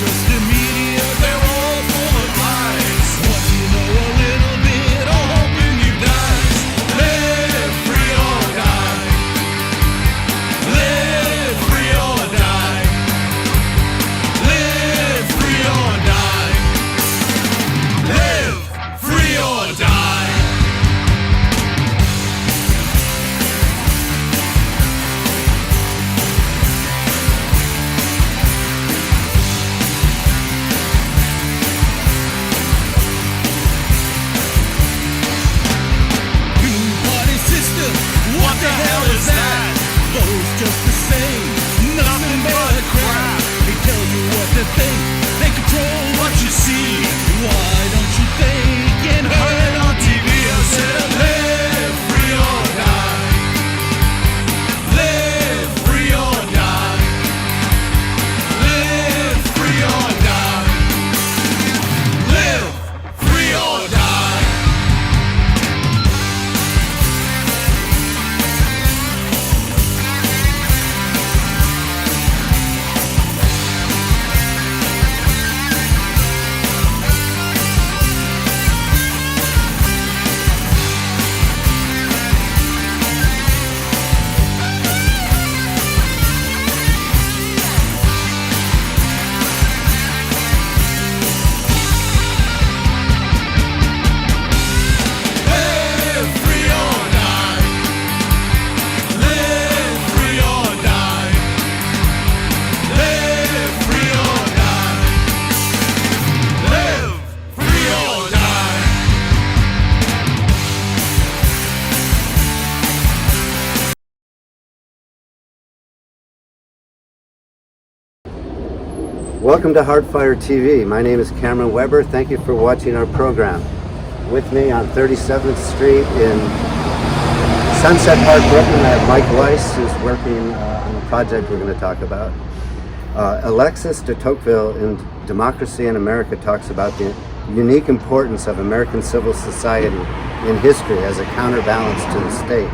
trust the media, they're all full of lies. Once you know a little bit, all hope in you dies. Live free or die. Live free or die. Live free or die. Live free or die. What the hell is that? Votes just the same, nothing but a crap. They tell you what to think, they control what you see. Why don't you think and heard on TV? I said live free or die. Live free or die. Live free or die. Live free or die. Welcome to Hardfire TV. My name is Cameron Weber. Thank you for watching our program. With me on 37th Street in Sunset Park, Brooklyn, I have Mike Weiss, who's working on a project we're going to talk about. Alexis de Tocqueville in Democracy in America talks about the unique importance of American civil society in history as a counterbalance to the state.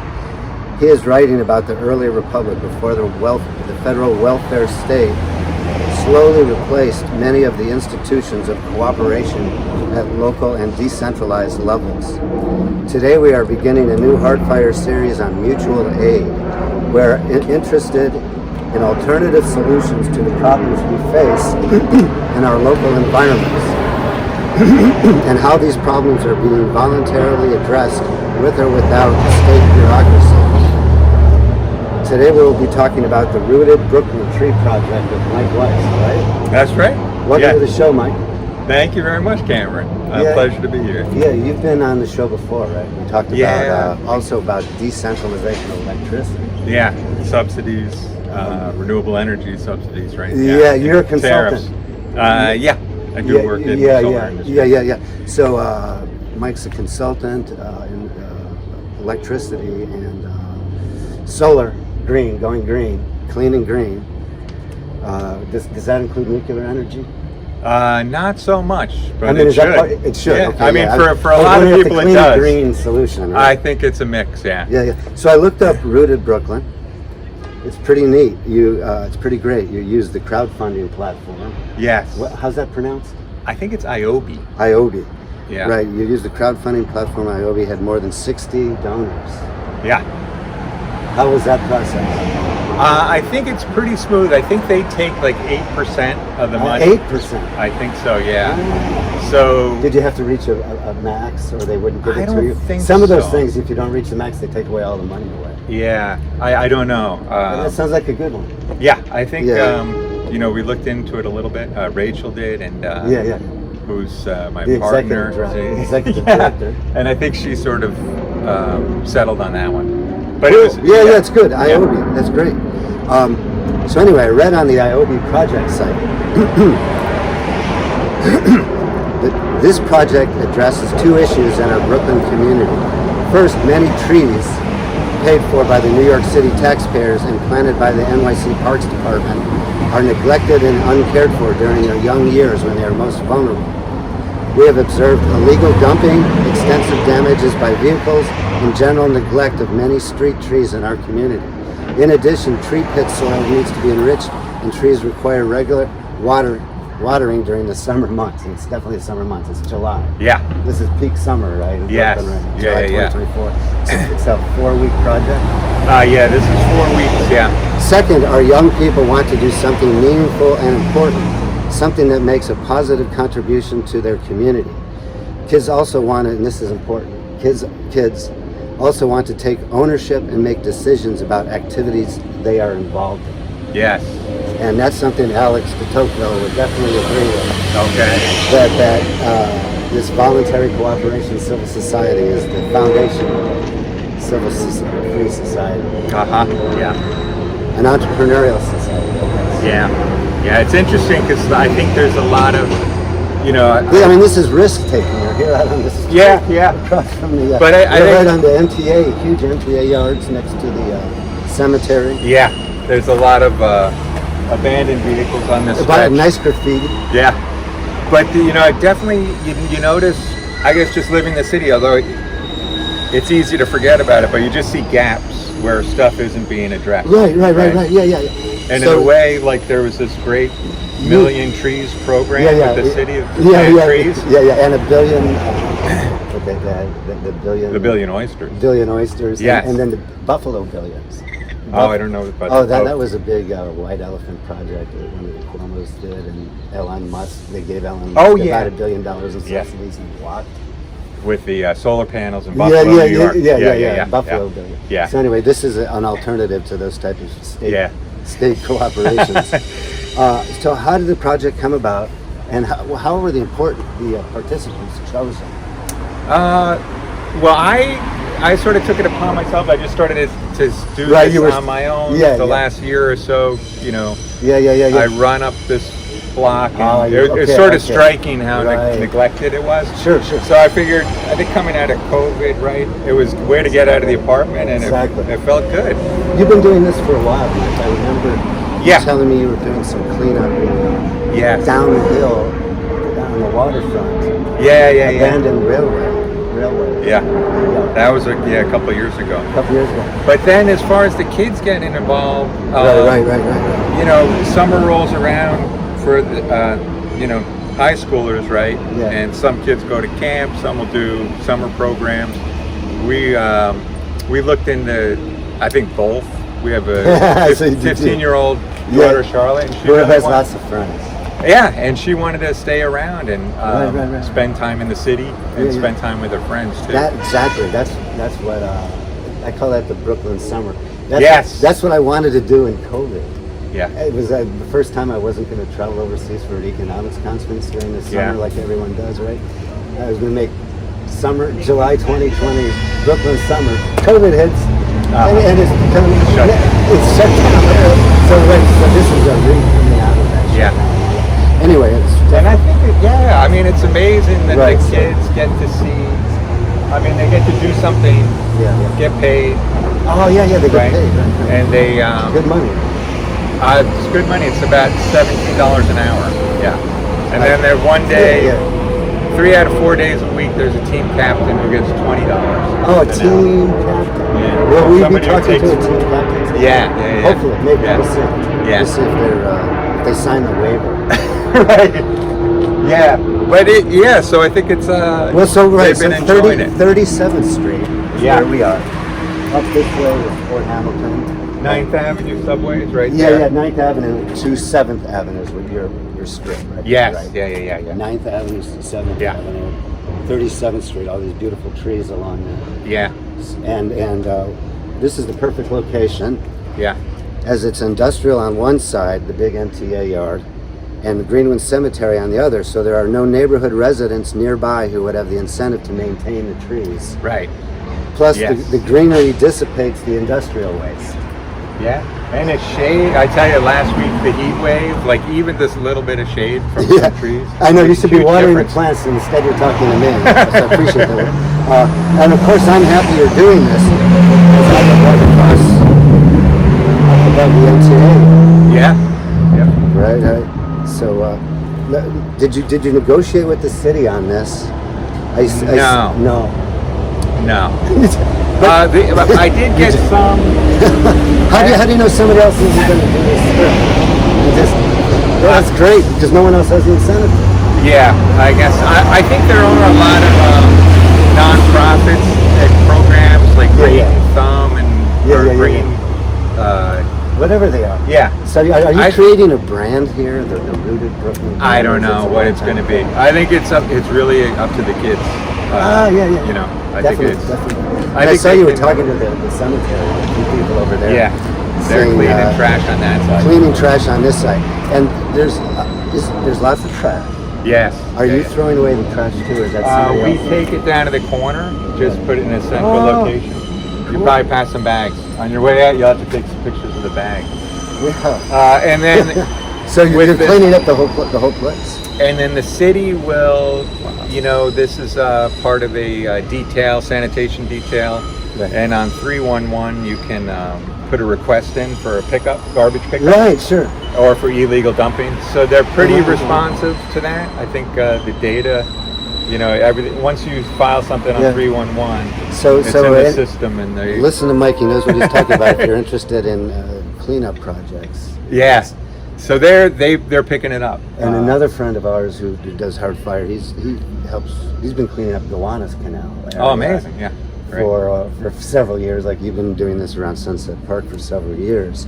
He is writing about the early republic before the federal welfare state slowly replaced many of the institutions of cooperation at local and decentralized levels. Today we are beginning a new Hardfire series on mutual aid. We're interested in alternative solutions to the problems we face in our local environments and how these problems are being voluntarily addressed with or without state bureaucracy. Today we'll be talking about the Rooted Brooklyn Tree Project with Mike Weiss, right? That's right. Welcome to the show, Mike. Thank you very much, Cameron. Pleasure to be here. Yeah, you've been on the show before, right? We talked about also about decentralization of electricity. Yeah, subsidies, renewable energy subsidies, right? Yeah, you're a consultant. Yeah, I do work in the solar industry. Yeah. So Mike's a consultant in electricity and solar. Green, going green, clean and green. Does that include nuclear energy? Not so much, but I mean, it should. It should. Yeah. Okay, I mean, for a lot of people, it does. Green solution. Right? I think it's a mix. Yeah. Yeah. So I looked up Rooted Brooklyn. It's pretty neat. It's pretty great. You use the crowdfunding platform. Yes. How's that pronounced? I think it's IOBI. IOBI. Yeah. Right. You use the crowdfunding platform. IOBI had more than 60 donors. Yeah. How was that process? I think it's pretty smooth. I think they take like 8% of the money. 8%? I think so, yeah. So did you have to reach a max, or they wouldn't give it to you? Think Some of those so. things, if you don't reach the max, they take away all the money away. Yeah, I don't know. That sounds like a good one. Yeah, I think we looked into it a little bit. Rachel did, and who's my partner, executive director, and I think she sort of settled on that one. But cool. it was that's good. IOBI, that's great. So anyway, I read on the IOBI project site. This project addresses two issues in our Brooklyn community. First, many trees paid for by the New York City taxpayers and planted by the NYC Parks Department are neglected and uncared for during their young years when they are most vulnerable. We have observed illegal dumping, extensive damages by vehicles, and general neglect of many street trees in our community. In addition, tree pit soil needs to be enriched, and trees require regular water watering during the summer months. And it's definitely the summer months. It's July. Yeah. This is peak summer, right? In Yes. Brooklyn, right? Yeah, July yeah, 2024. So it's a 4-week project. Yeah, this is 4 weeks, yeah. Second, our young people want to do something meaningful and important, something that makes a positive contribution to their community. Kids also want to, and this is important, kids also want to take ownership and make decisions about activities they are involved in. Yes. And that's something Alex de Tocqueville would definitely agree with. Okay. That this voluntary cooperation civil society is the foundation of civil free society. Yeah. An entrepreneurial society. Yeah. Yeah, it's interesting because I think there's a lot of, you know. Yeah, I mean, this is risk taking. You're here out on this street. Yeah. Across from the, but I think, right on the MTA, huge MTA yards next to the cemetery. Yeah, there's a lot of abandoned vehicles on this stretch. Nice graffiti. Yeah, but you know, definitely you notice. I guess just living in the city, although it's easy to forget about it, but you just see gaps where stuff isn't being addressed. Right. Yeah. And so, in a way, like there was this great Million Trees program with the city of trees. Yeah, and a billion. The billion oysters. Billion oysters. Yes. And then the buffalo billions. Oh, I don't know about that was a big white elephant project that one of the Cuomo's did, and Elon Musk. They gave Elon Musk about $1 billion in subsidies and blocked. With the solar panels in Buffalo, New York. Yeah. Buffalo billion. Yeah. So anyway, this is an alternative to those types of state cooperations. So how did the project come about, and how were the participants chosen? Well, I sort of took it upon myself. I just started to do this on my own last year or so. You know. Yeah. I run up this block, and it's sort of striking how neglected it was. Sure. So I figured, I think coming out of COVID, right, it was a way to get out of the apartment, and it felt good. You've been doing this for a while, Mike. I remember you telling me you were doing some cleanup down the hill, on the waterfront. Yeah. Abandoned railway. Yeah. That was a couple of years ago. But then, as far as the kids getting involved, right. You know, summer rolls around for the, high schoolers, right? Yeah. And some kids go to camp. Some will do summer programs. We looked into, I think, both. We have a 15-year-old daughter, Charlotte, and she has lots of friends. Yeah, and she wanted to stay around and spend time in the city and spend time with her friends too. Exactly. That's what I call that the Brooklyn summer. That's what I wanted to do in COVID. Yeah. It was the first time I wasn't going to travel overseas for an economics conference during the summer like everyone does, right? I was going to make July 2020, Brooklyn summer. COVID hits, and it's become it's shut down. So this is a coming out of that. Yeah. Anyway, and I think I mean, it's amazing that the kids get to see. I mean, they get to do something, get paid. Oh they get paid, and they good money. It's good money. It's about $17 an hour. Yeah, and then there's one day, 3 out of 4 days a week, there's a team captain who gets $20. Oh, a team captain. Yeah. Will we be talking to a team captain? Yeah. Hopefully, maybe we'll see. Yeah. We'll see if they sign the waiver. Right. Yeah. But so I think it's they've been enjoying it. 37th Street is where we are. Up this way is Fort Hamilton. 9th Avenue subway is right there. Yeah, 9th Avenue to 7th Avenue is what your strip, right? Yes. Right. Yeah. 9th Avenue to 7th Avenue. 37th Street, all these beautiful trees along there. Yeah. And this is the perfect location. Yeah. As it's industrial on one side, the big MTA yard, and the Greenwood Cemetery on the other, so there are no neighborhood residents nearby who would have the incentive to maintain the trees. Right. Plus, the greenery dissipates the industrial waste. Yeah, and it's shade. I tell you, last week, the heat wave, like even this little bit of shade from some trees. I know, you should be watering the plants, and instead you're talking to me, so I appreciate that. And of course, I'm happy you're doing this, because I live right across up above the MTA. Yeah. Right. So, did you negotiate with the city on this? No. I did get some. How do you know somebody else isn't going to do this? that's great because no one else has the incentive. Yeah, I guess. I think there are a lot of non-profits and programs like Green Thumb and Green... whatever they are. Yeah. So are you creating a brand here, the Rooted Brooklyn? I don't know what it's going to be. I think it's really up to the kids. You know, I think it's... I saw you were talking to the cemetery, a few people over there. Yeah. They're cleaning trash on that side. Cleaning trash on this side. And there's lots of trash. Yes. Are you throwing away the trash too, or is that somebody else? We take it down to the corner, just put it in a central location. Cool. You probably pass some bags. On your way out, you'll have to take some pictures of the bag. Yeah. And then... so you're cleaning up the whole place? And then the city will, you know, this is part of a sanitation detail. Right. And on 311, you can put a request in for a garbage pickup. Right, sure. Or for illegal dumping. So they're pretty responsive to that. I think the data, you know, everything. Once you file something on 311, it's in the system, and they listen to Mike. He knows what he's talking about. If you're interested in cleanup projects, yeah. So they're picking it up. And another friend of ours who does Hardfire, he's been cleaning up the Gowanus Canal. Oh, amazing! Yeah. For several years, like you've been doing this around Sunset Park for several years.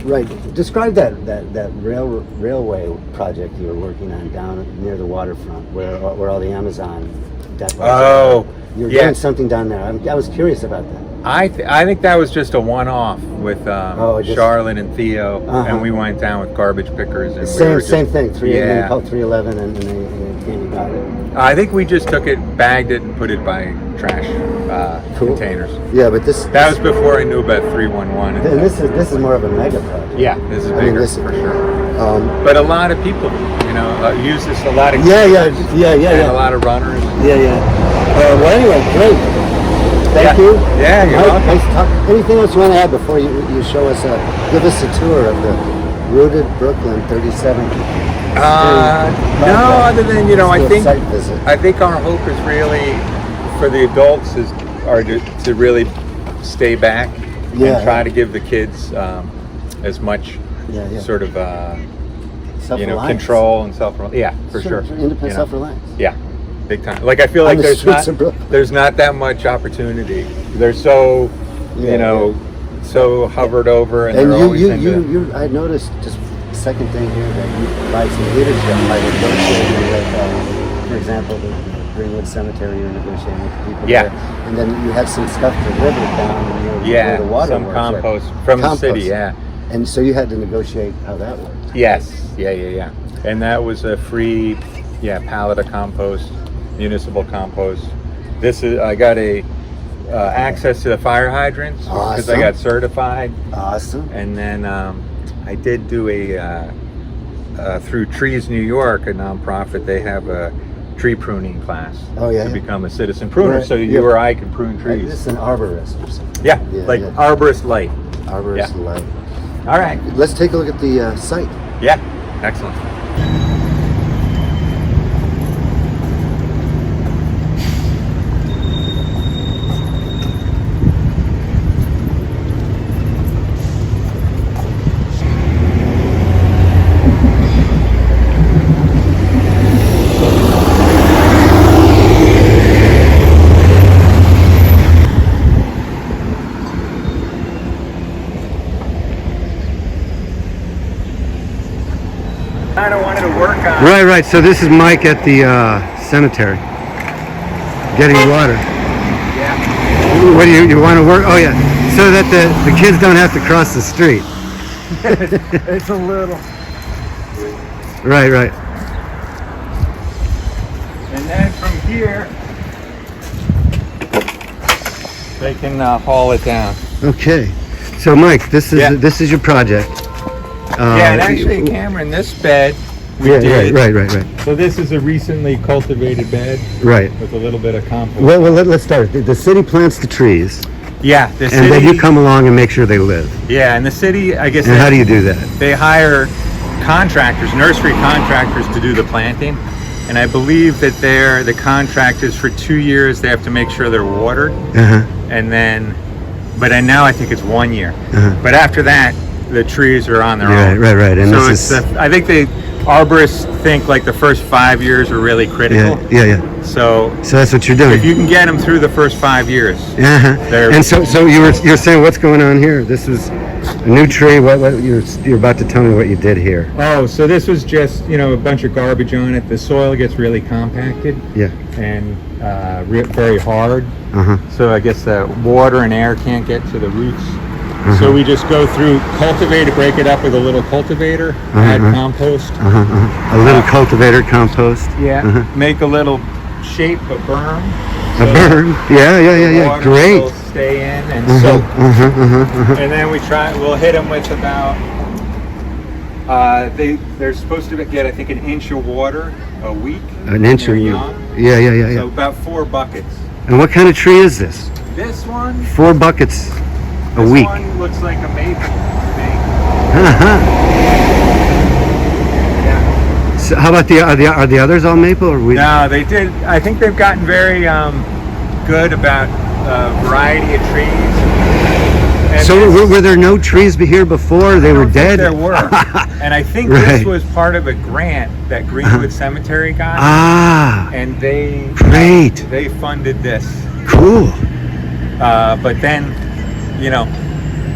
Right. Describe that railway project you were working on down near the waterfront, where all the Amazon depots are. You were doing something down there. I was curious about that. I think that was just a one-off with Charlotte and Theo, and we went down with garbage pickers. And same thing. 311, and they came and got it. I think we just took it, bagged it, and put it by trash containers. Yeah, but that was before I knew about 311. And this is more of a mega project. Yeah, this is bigger for sure. But a lot of people, you know, use this. A lot of yeah. A lot of runners. Yeah. Well, anyway, great. Thank you. Yeah, you're welcome. Nice talk. Anything else you want to add before you show us? Give us a tour of the Rooted Brooklyn 37th. No, other than, you know, I think our hope is really for the adults to really stay back and try to give the kids as much sort of control and self-reliance. Yeah, for sure. Independent self-reliance. Yeah, big time. Like I feel like there's not that much opportunity. They're so so hovered over, and they're always into. I noticed just. Second thing here that you provide some leadership by negotiating with, for example, the Greenwood Cemetery, you're negotiating with people there. And then you have some stuff delivered down near the water. Some compost from the city, And so you had to negotiate how that worked. Yes, yeah. And that was a free, pallet of compost, municipal compost. I got access to the fire hydrants because I got certified. Awesome. And then I did do through Trees New York, a nonprofit. They have a tree pruning class to become a citizen pruner. Right. So you or I can prune trees. This is an arborist or something. Arborist light. Arborist light. All right. Let's take a look at the site. Yeah. Excellent. Right. So this is Mike at the cemetery, getting water. Yeah. What do you want to work? Oh yeah, so that the kids don't have to cross the street. It's a little. Right. And then from here, they can haul it down. Okay. So Mike, this is your project. And actually, Cameron, this bed. Right. So this is a recently cultivated bed, right, with a little bit of compost. Well, let's start. The city plants the trees. Yeah, and then you come along and make sure they live. Yeah, and the city, I guess. And how do you do that? They hire contractors, nursery contractors, to do the planting, and I believe that the contractors for 2 years they have to make sure they're watered, and then, now I think it's 1 year. But after that, the trees are on their own. Right. And so this is, I think arborists think like the first 5 years are really critical. Yeah. So that's what you're doing. If you can get them through the first 5 years. And so you're saying what's going on here? This is a new tree. What you're about to tell me what you did here? Oh, so this was just a bunch of garbage on it. The soil gets really compacted. Yeah. And very hard. So I guess the water and air can't get to the roots. So we just go through, cultivate it, break it up with a little cultivator, add compost. A little cultivator compost. Yeah. Make a little shape, a berm. A berm. Yeah. Water Great. Will stay in and soak. And then we'll hit them with about. They're supposed to get I think an inch of water a week. An inch or young. Yeah. So about 4 buckets. And what kind of tree is this? This one. 4 buckets a week. This one looks like a maple. Yeah. So how about are the others all maple or we? No, they did. I think they've gotten very good about variety of trees. And so were there no trees here before? They were dead? There were. And I think this was part of a grant that Greenwood Cemetery got. And they funded this. Cool. But then,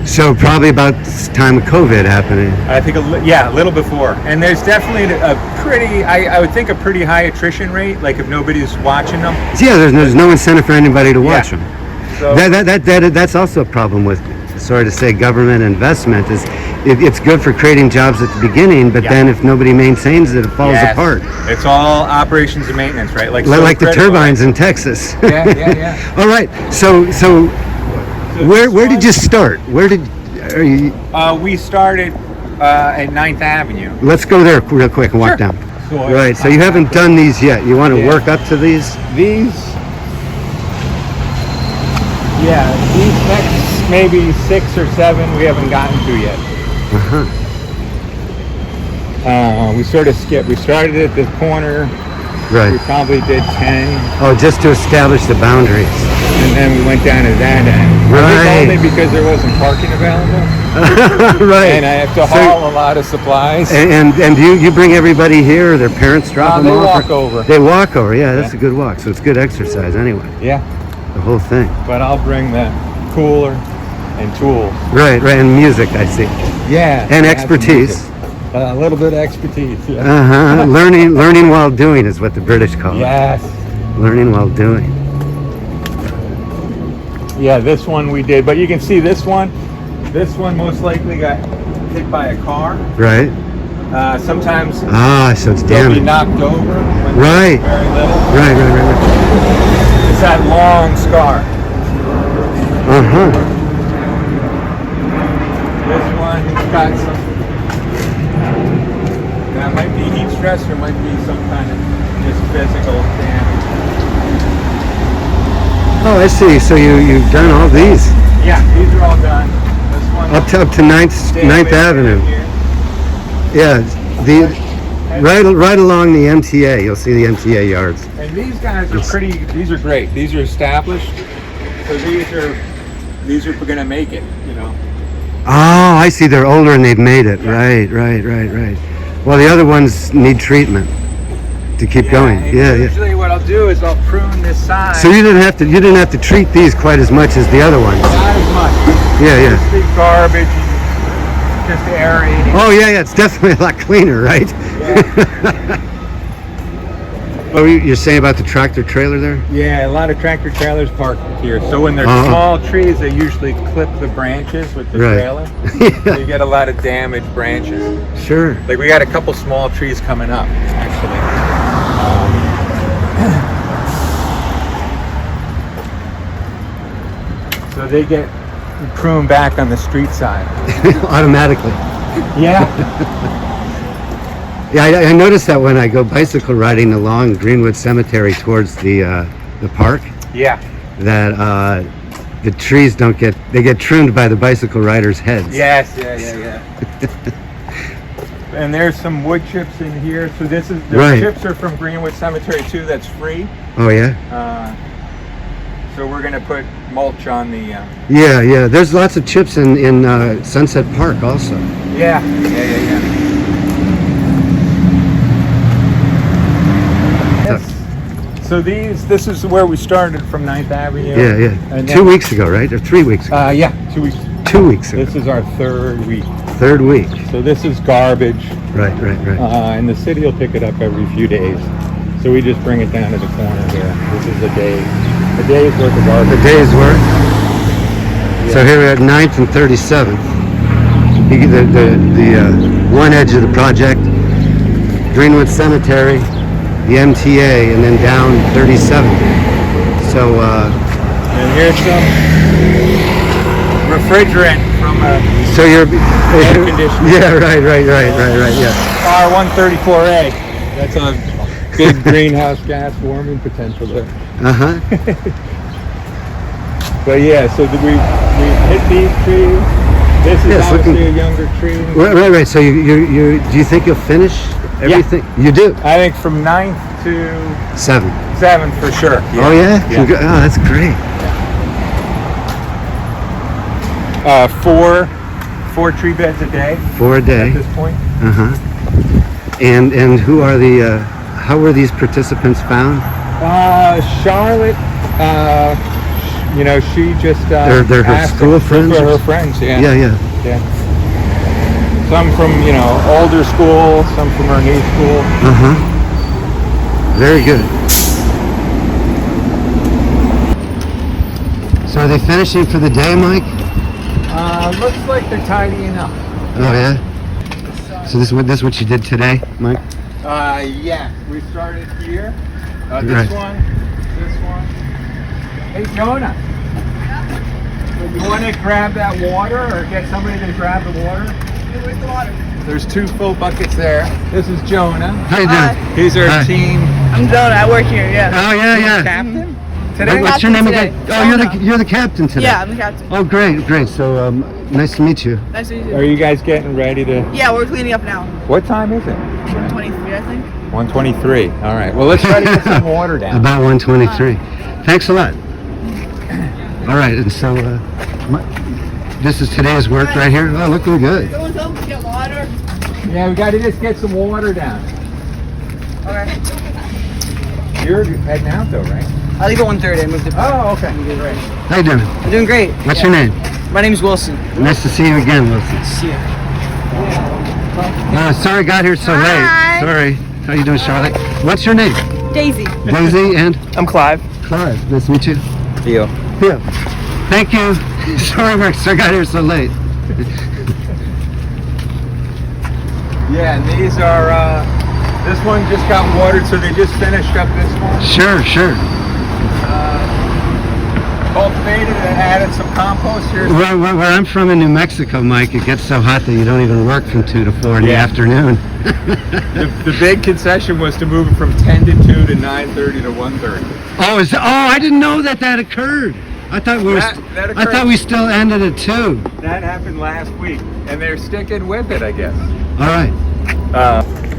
So probably about the time of COVID happening. I think, a little before. And there's definitely I would think a pretty high attrition rate, like if nobody's watching them. Yeah, there's no incentive for anybody to watch them. So That's also a problem with, sorry to say, government investment is it's good for creating jobs at the beginning, but then if nobody maintains it, it falls apart. It's all operations and maintenance, right? Like the turbines in Texas. Yeah. All right. So where did you start? We started at 9th Avenue. Let's go there real quick and walk down. Right. So you haven't done these yet. You want to work up to these? These next maybe 6 or 7 we haven't gotten to yet. We sort of skipped. We started at the corner. Right. We probably did 10. Oh, just to establish the boundaries. And then we went down to that end. Right. Only because there wasn't parking available. Right. And I have to haul a lot of supplies. And you bring everybody here, or their parents drop them off? They walk over. They walk over. Yeah, that's a good walk. So it's good exercise anyway. Yeah. The whole thing. But I'll bring the cooler and tools. Right, and music, I see. Yeah. And expertise. A little bit of expertise. Yeah. Learning while doing is what the British call it. Yes. Learning while doing. Yeah, this one we did, but you can see this one most likely got hit by a car. Right. Sometimes. So it's they'll damaged. be knocked over. Right. Very little. Right. It's that long scar. This one got some. That might be heat stress, or might be some kind of just physical damage. Oh, I see. So you've done all these. Yeah, these are all done. This one Up to 9th Avenue. Yeah, right along the MTA. You'll see the MTA yards. And these guys are these are great. These are established. So these are going to make it, Oh, I see. They're older and they've made it. Yeah. Right. Well, the other ones need treatment to keep going. Usually what I'll do is I'll prune this side. So you didn't have to treat these quite as much as the other ones. Not as much. Yeah. Just the garbage, just aerating. Oh yeah. It's definitely a lot cleaner, right? Yeah. Oh, you're saying about the tractor trailer there? Yeah, a lot of tractor trailers parked here. So when they're small trees, they usually clip the branches with the trailer. So you get a lot of damaged branches. Sure. Like we got a couple small trees coming up, actually. So they get pruned back on the street side. Automatically. Yeah. Yeah, I noticed that when I go bicycle riding along Greenwood Cemetery towards the park. Yeah. That the trees get trimmed by the bicycle riders' heads. Yes, yeah. And there's some wood chips in here. So the chips are from Greenwood Cemetery too. That's free. Oh yeah. So we're gonna put mulch on the. Yeah. There's lots of chips in Sunset Park also. Yeah. So this is where we started from 9th Avenue. Yeah. And 2 weeks ago, right? Or 3 weeks ago? Yeah, 2 weeks. 2 weeks ago. This is our third week. Third week. So this is garbage. Right. And the city will pick it up every few days. So we just bring it down to the corner here. This is a day's worth of garbage. A day's worth? Yeah. So here we're at 9th and 37th. The one edge of the project, Greenwood Cemetery, the MTA, and then down 37th. So, and here's some refrigerant from a so you're air conditioner. Yeah, right, yeah. R134A. That's a big greenhouse gas warming potential there. But yeah, so we hit these trees. This is obviously a younger tree. Right. So you do you think you'll finish everything? Yeah. You do? I think from 9th to 7th for sure. Yeah. Oh yeah? Oh, that's great. Yeah. Four tree beds a day. 4 a day. At this point. And who are how were these participants found? Charlotte. She just they're her school friends. Her friends, yeah. Yeah. Some from older school, some from her new school. Very good. So are they finishing for the day, Mike? Looks like they're tidying up. Oh yeah. So this is what you did today, Mike? Yeah. We started here. This one. Hey, Jonah. You want to grab that water or get somebody to grab the water? Where's the water? There's 2 full buckets there. This is Jonah. How you doing? He's our team. I'm Jonah. I work here, yeah. Oh, yeah. Captain? Today? What's your name today. again? Oh, you're the captain today. Yeah, I'm the captain. Oh, great. So, nice to meet you. Nice to meet you. Are you guys getting ready to... Yeah, we're cleaning up now. What time is it? 1:23, I think. 1:23. All right. Well, let's try to get some water down. About 1:23. Thanks a lot. All right, and so this is today's work right here. Oh, looking good. Someone's home to get water. Yeah, we got to just get some water down. Okay. You're heading out though, right? I leave at 1:30. I moved it. Oh, okay. Great. How you doing? I'm doing great. What's your name? My name is Wilson. Nice to see you again, Wilson. See you. Sorry I got here so late. Sorry. How you doing, Charlotte? What's your name? Daisy. Daisy and? I'm Clive. Clive. Nice to meet you. Theo. Thank you. Sorry I got here so late. Yeah, and these are, this one just got watered, so they just finished up this one. Sure. Cultivated and added some compost here. Where I'm from in New Mexico, Mike, it gets so hot that you don't even work from 2 to 4 in the afternoon. The big concession was to move it from 10 to 2 to 9:30 to 1:30. I didn't know that occurred. I thought we still ended at 2. That happened last week, and they're sticking with it, I guess. All right.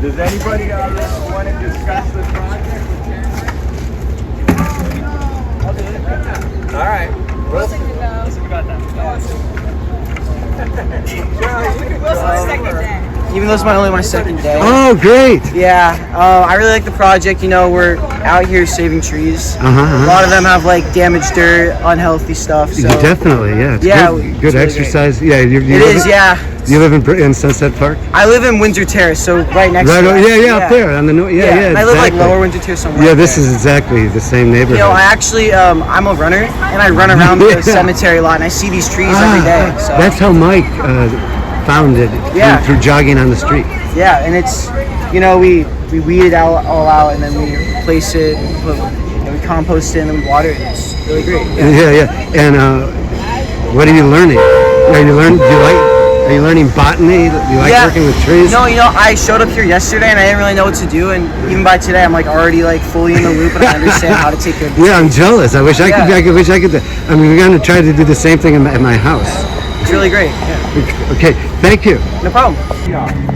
Does anybody want to discuss the project with Cameron? All right. Wilson can go. We got that. Wilson's second day. Even though it's only my second day. Oh, great. Yeah, I really like the project. We're out here saving trees. A lot of them have damaged dirt, unhealthy stuff. So Definitely, yeah. It's good really exercise. Great. Yeah, it is. Yeah. You live in Sunset Park? I live in Windsor Terrace, so right next to it. Yeah, up there on the north. Yeah. I live Lower Windsor Terrace somewhere. Yeah, this is exactly the same neighborhood. I actually, I'm a runner, and I run around the cemetery lot, and I see these trees every day. So. That's how Mike found it through jogging on the street. Yeah, and it's, we weed it all out, and then we replace it, we compost it, and then we water it. It's really great. Yeah. And what are you learning? Are you learning botany? Do you like working with trees? No, I showed up here yesterday and I didn't really know what to do, and even by today I'm already fully in the loop and I understand how to take care of Yeah, I'm jealous. I wish I could. I mean, we're going to try to do the same thing at my house. It's really great. Yeah. Okay, thank you. No problem.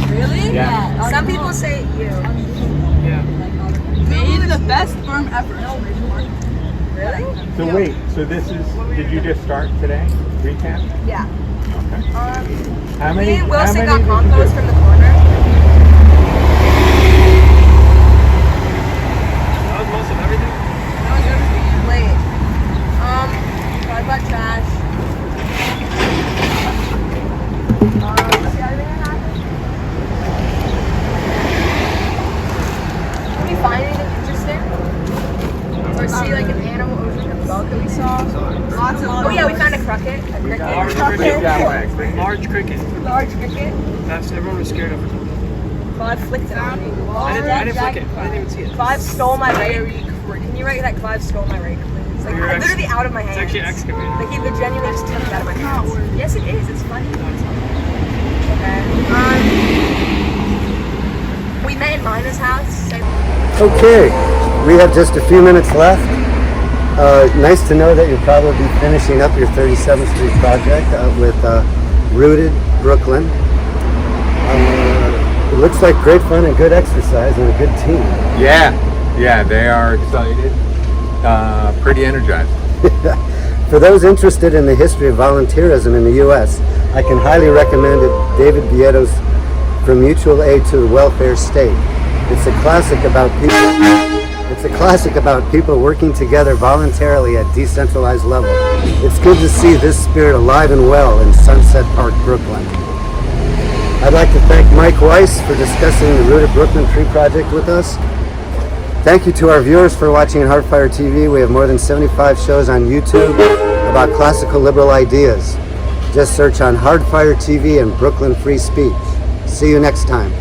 Really? Yeah. Some people say you. Yeah. Made the best farm ever. Really? So wait, so this is, did you just start today? Recap? Yeah. Okay. How Me many? and how Wilson many got did you compost do? from the corner. That was most of everything? That was everything. Wait. So I got trash. See everything that happened? Did we find anything interesting? Or see like an animal or like a bug that we saw? Lots of. Oh yeah, we found a cricket. A cricket. Large cricket. Large cricket. That's everyone was scared of it. Clive flicked it on me. I didn't flick it. I didn't even see it. Clive stole my rake. Can you write that Clive stole my rake, please? Like, You're literally out of my hands. It's actually excavated. Like, he genuinely just took it out of my hands. Yes, it is. It's funny. Okay. We met in Mina's house. Okay, we have just a few minutes left. Nice to know that you'll probably be finishing up your 37th Street project with Rooted Brooklyn. It looks like great fun and good exercise and a good team. Yeah, they are excited, pretty energized. For those interested in the history of volunteerism in the U.S., I can highly recommend David Vieto's From Mutual Aid to the Welfare State. It's a classic about people working together voluntarily at decentralized level. It's good to see this spirit alive and well in Sunset Park, Brooklyn. I'd like to thank Mike Weiss for discussing the Rooted Brooklyn Tree Project with us. Thank you to our viewers for watching Hardfire TV. We have more than 75 shows on YouTube about classical liberal ideas. Just search on Hardfire TV and Brooklyn Free Speech. See you next time.